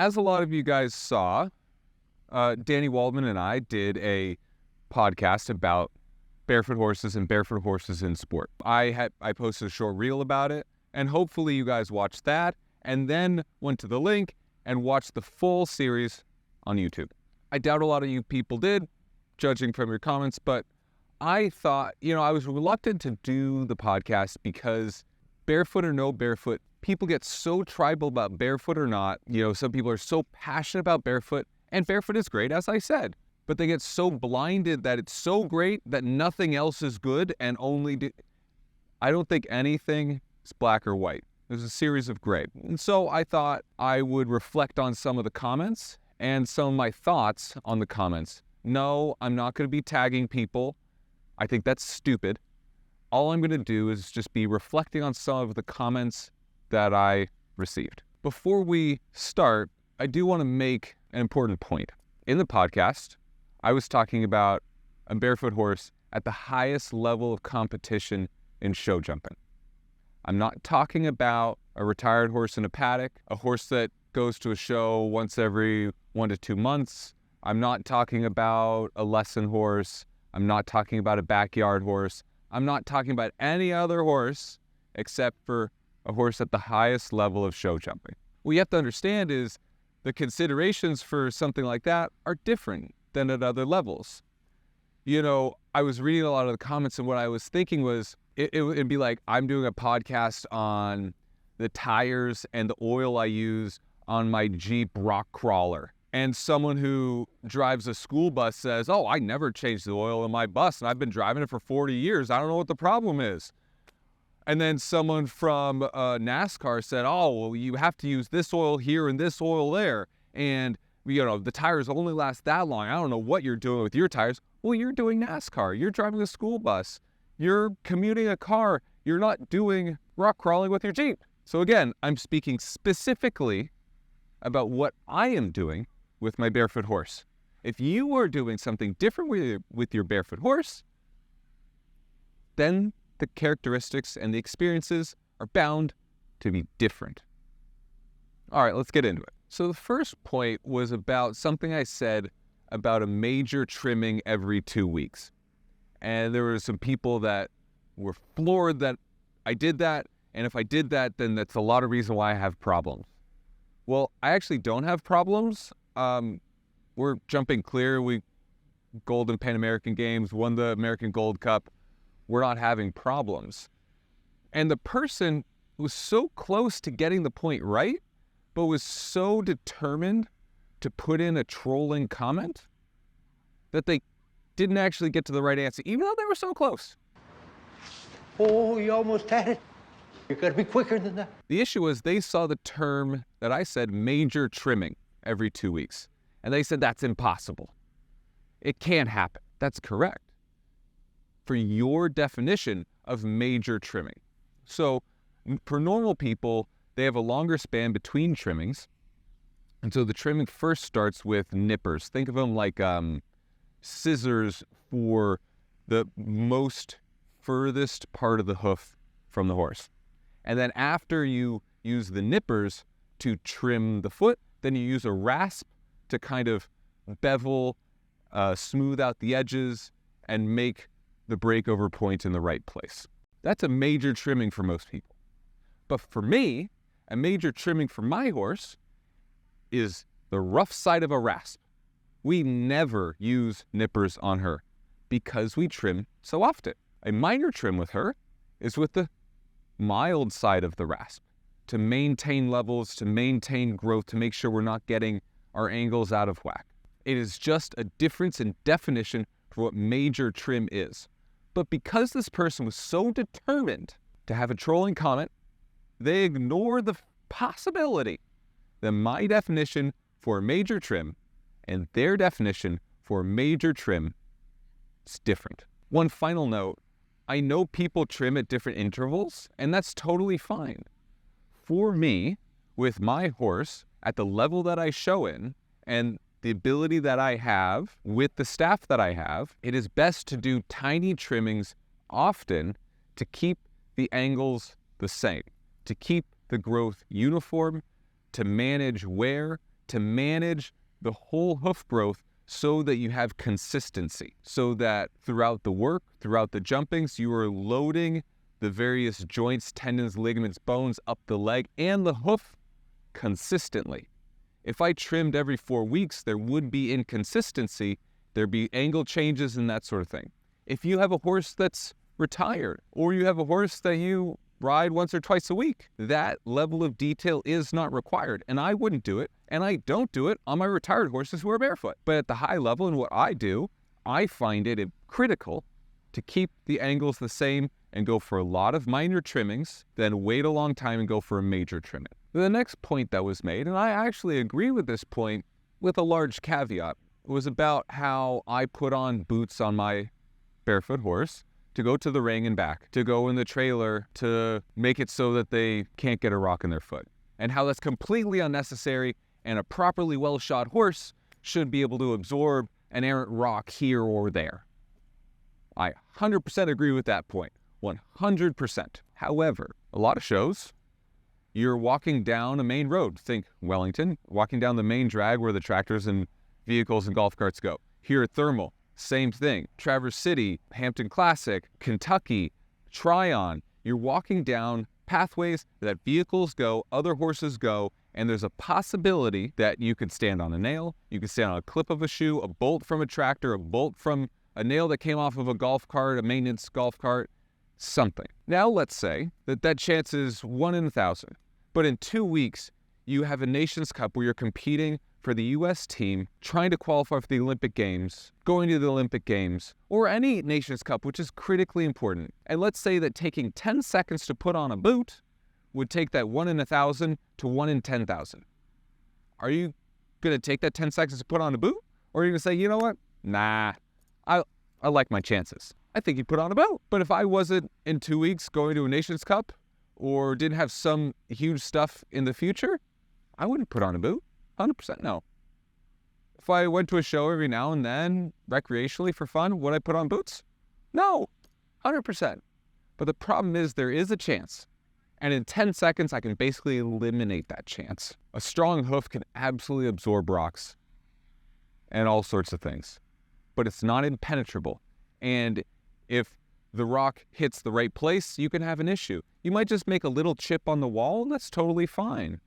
as a lot of you guys saw, Danny Waldman and I did a podcast about barefoot horses and barefoot horses in sport. I posted a short reel about it, and hopefully you guys watched that, and then went to the link and watched the full series on YouTube. I doubt a lot of you people did, judging from your comments, but I thought, I was reluctant to do the podcast because barefoot or no barefoot, people get so tribal about barefoot or not. Some people are so passionate about barefoot, and barefoot is great, as I said, but they get so blinded that it's so great that nothing else is good, and I don't think anything is black or white. There's a series of gray. And so I thought I would reflect on some of the comments and some of my thoughts on the comments. No, I'm not going to be tagging people. I think that's stupid. All I'm going to do is just be reflecting on some of the comments that I received. Before we start, I do want to make an important point. In the podcast, I was talking about a barefoot horse at the highest level of competition in show jumping. I'm not talking about a retired horse in a paddock, a horse that goes to a show once every 1 to 2 months. I'm not talking about a lesson horse. I'm not talking about a backyard horse. I'm not talking about any other horse except for a horse at the highest level of show jumping. What you have to understand is the considerations for something like that are different than at other levels. I was reading a lot of the comments, and what I was thinking was, it'd be like I'm doing a podcast on the tires and the oil I use on my Jeep rock crawler. And someone who drives a school bus says, oh, I never changed the oil in my bus, and I've been driving it for 40 years. I don't know what the problem is. And then someone from NASCAR said, oh, well, you have to use this oil here and this oil there. And, the tires only last that long. I don't know what you're doing with your tires. Well, you're doing NASCAR. You're driving a school bus. You're commuting a car. You're not doing rock crawling with your Jeep. So again, I'm speaking specifically about what I am doing with my barefoot horse. If you are doing something different with your barefoot horse, then the characteristics and the experiences are bound to be different. All right, let's get into it. So the first point was about something I said about a major trimming every 2 weeks. And there were some people that were floored that I did that. And if I did that, then that's a lot of reason why I have problems. Well, I actually don't have problems. We're jumping clear. We Golden Pan American Games, won the American Gold Cup. We're not having problems. And the person was so close to getting the point right, but was so determined to put in a trolling comment that they didn't actually get to the right answer, even though they were so close. Oh, you almost had it. You gotta be quicker than that. The issue was they saw the term that I said, major trimming, every 2 weeks. And they said, that's impossible. It can't happen. That's correct for your definition of major trimming. So for normal people, they have a longer span between trimmings. And so the trimming first starts with nippers. Think of them like scissors for the most furthest part of the hoof from the horse. And then after you use the nippers to trim the foot, then you use a rasp to kind of bevel, smooth out the edges, and make the breakover point in the right place. That's a major trimming for most people. But for me, a major trimming for my horse is the rough side of a rasp. We never use nippers on her because we trim so often. A minor trim with her is with the mild side of the rasp to maintain levels, to maintain growth, to make sure we're not getting our angles out of whack. It is just a difference in definition for what major trim is. But because this person was so determined to have a trolling comment, they ignored the possibility that my definition for major trim and their definition for major trim is different. One final note, I know people trim at different intervals, and that's totally fine. For me, with my horse, at the level that I show in, and the ability that I have with the staff that I have, it is best to do tiny trimmings often to keep the angles the same, to keep the growth uniform, to manage wear, to manage the whole hoof growth so that you have consistency, so that throughout the work, throughout the jumpings, you are loading the various joints, tendons, ligaments, bones up the leg and the hoof consistently. If I trimmed every 4 weeks, there would be inconsistency. There'd be angle changes and that sort of thing. If you have a horse that's retired, or you have a horse that you ride once or twice a week, that level of detail is not required. And I wouldn't do it, and I don't do it on my retired horses who are barefoot. But at the high level in what I do, I find it critical to keep the angles the same and go for a lot of minor trimmings, then wait a long time and go for a major trimming. The next point that was made, and I actually agree with this point with a large caveat, was about how I put on boots on my barefoot horse to go to the ring and back, to go in the trailer to make it so that they can't get a rock in their foot, and how that's completely unnecessary, and a properly well-shod horse should be able to absorb an errant rock here or there. I 100% agree with that point, 100%. However, a lot of shows, you're walking down a main road. Think Wellington, walking down the main drag where the tractors and vehicles and golf carts go. Here at Thermal, same thing. Traverse City, Hampton Classic, Kentucky, Tryon. You're walking down pathways that vehicles go, other horses go, and there's a possibility that you could stand on a nail, you could stand on a clip of a shoe, a bolt from a tractor, a bolt from a nail that came off of a golf cart, a maintenance golf cart, something. Now let's say that chance is 1 in 1,000, but in 2 weeks, you have a Nations Cup where you're competing for the U.S. team, trying to qualify for the Olympic Games, going to the Olympic Games, or any Nations Cup, which is critically important. And let's say that taking 10 seconds to put on a boot would take that 1 in 1,000 to 1 in 10,000. Are you going to take that 10 seconds to put on a boot? Or are you going to say, you know what? Nah, I like my chances. I think you put on a boot. But if I wasn't in 2 weeks going to a Nations Cup or didn't have some huge stuff in the future, I wouldn't put on a boot. 100% no. If I went to a show every now and then, recreationally for fun, would I put on boots? No, 100%. But the problem is there is a chance. And in 10 seconds, I can basically eliminate that chance. A strong hoof can absolutely absorb rocks and all sorts of things. But it's not impenetrable. And if the rock hits the right place, you can have an issue. You might just make a little chip on the wall, and that's totally fine.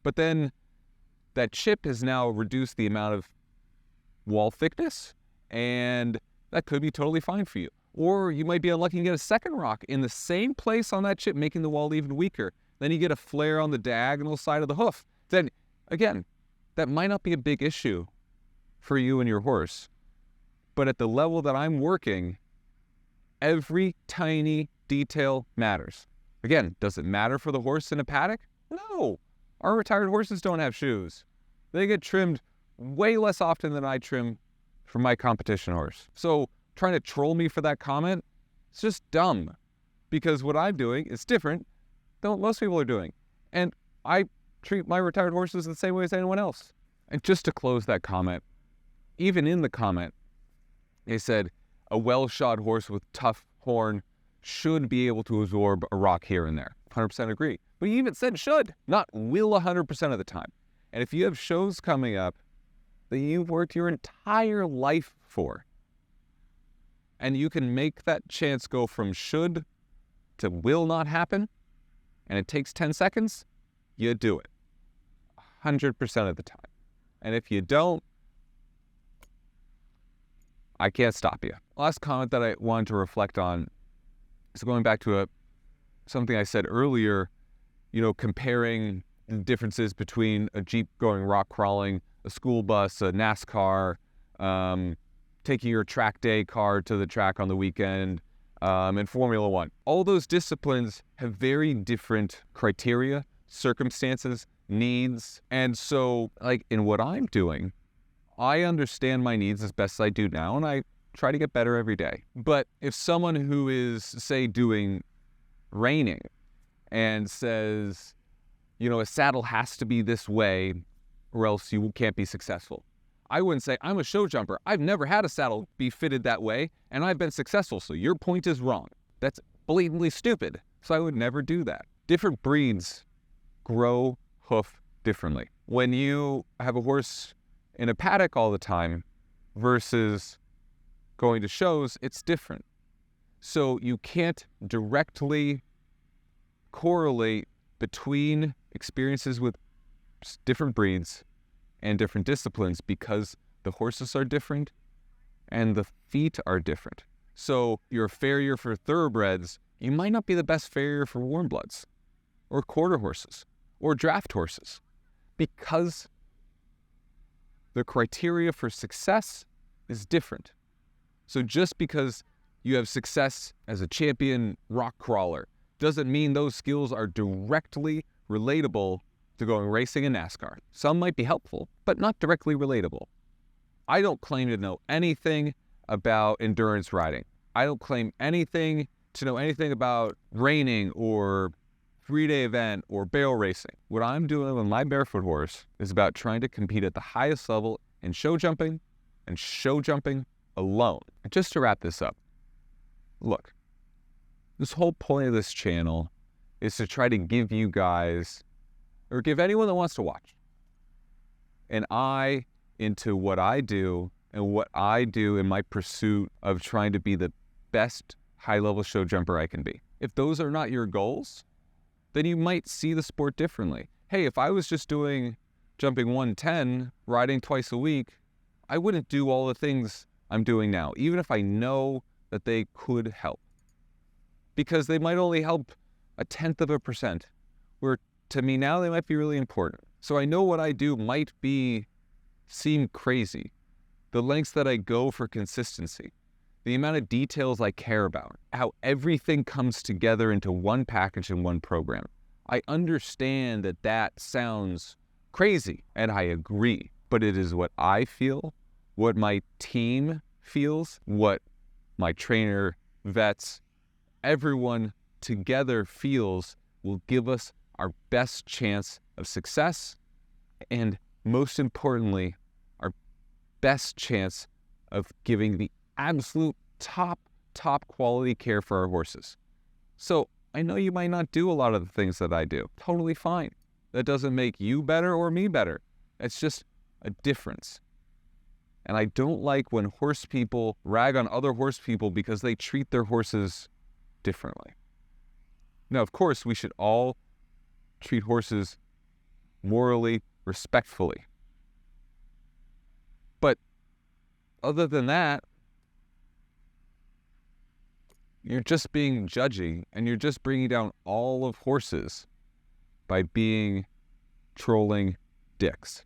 But then that chip has now reduced the amount of wall thickness, and that could be totally fine for you. Or you might be unlucky and get a second rock in the same place on that chip, making the wall even weaker. Then you get a flare on the diagonal side of the hoof. Then, again, that might not be a big issue for you and your horse. But at the level that I'm working, every tiny detail matters. Again, does it matter for the horse in a paddock? No. Our retired horses don't have shoes. They get trimmed way less often than I trim for my competition horse. So trying to troll me for that comment, it's just dumb. Because what I'm doing is different than what most people are doing. And I treat my retired horses the same way as anyone else. And just to close that comment, even in the comment, they said a well-shod horse with tough horn should be able to absorb a rock here and there. 100% agree. But you even said should, not will 100% of the time. And if you have shows coming up that you've worked your entire life for, and you can make that chance go from should to will not happen, and it takes 10 seconds, you do it. 100% of the time. And if you don't, I can't stop you. Last comment that I wanted to reflect on is going back to something I said earlier, comparing the differences between a Jeep going rock crawling, a school bus, a NASCAR, taking your track day car to the track on the weekend, and Formula One. All those disciplines have very different criteria, circumstances, needs. And so, in what I'm doing, I understand my needs as best I do now, and I try to get better every day. But if someone who is, say, doing reining and says, a saddle has to be this way or else you can't be successful, I wouldn't say, I'm a show jumper. I've never had a saddle be fitted that way, and I've been successful, so your point is wrong. That's blatantly stupid, so I would never do that. Different breeds grow hoof differently. When you have a horse in a paddock all the time versus going to shows, it's different. So you can't directly correlate between experiences with different breeds and different disciplines because the horses are different and the feet are different. So you're a farrier for thoroughbreds, you might not be the best farrier for warm bloods or quarter horses or draft horses because the criteria for success is different. So just because you have success as a champion rock crawler doesn't mean those skills are directly relatable to going racing in NASCAR. Some might be helpful, but not directly relatable. I don't claim to know anything about endurance riding. I don't claim to know anything about reining or 3-day event or barrel racing. What I'm doing with my Barefoot horse is about trying to compete at the highest level in show jumping and show jumping alone. And just to wrap this up, look, this whole point of this channel is to try to give you guys, or give anyone that wants to watch, an eye into what I do and what I do in my pursuit of trying to be the best high-level show jumper I can be. If those are not your goals, then you might see the sport differently. Hey, if I was just doing jumping 110, riding twice a week, I wouldn't do all the things I'm doing now, even if I know that they could help. Because they might only help 0.1%, where to me now they might be really important. So I know what I do might seem crazy. The lengths that I go for consistency, the amount of details I care about, how everything comes together into one package in one program. I understand that that sounds crazy, and I agree, but it is what I feel, what my team feels, what my trainer, vets, everyone together feels will give us our best chance of success, and most importantly, our best chance of giving the absolute top quality care for our horses. So I know you might not do a lot of the things that I do. Totally fine. That doesn't make you better or me better. It's just a difference. And I don't like when horse people rag on other horse people because they treat their horses differently. Now, of course, we should all treat horses morally, respectfully. But other than that, you're just being judgy, and you're just bringing down all of horses by being trolling dicks.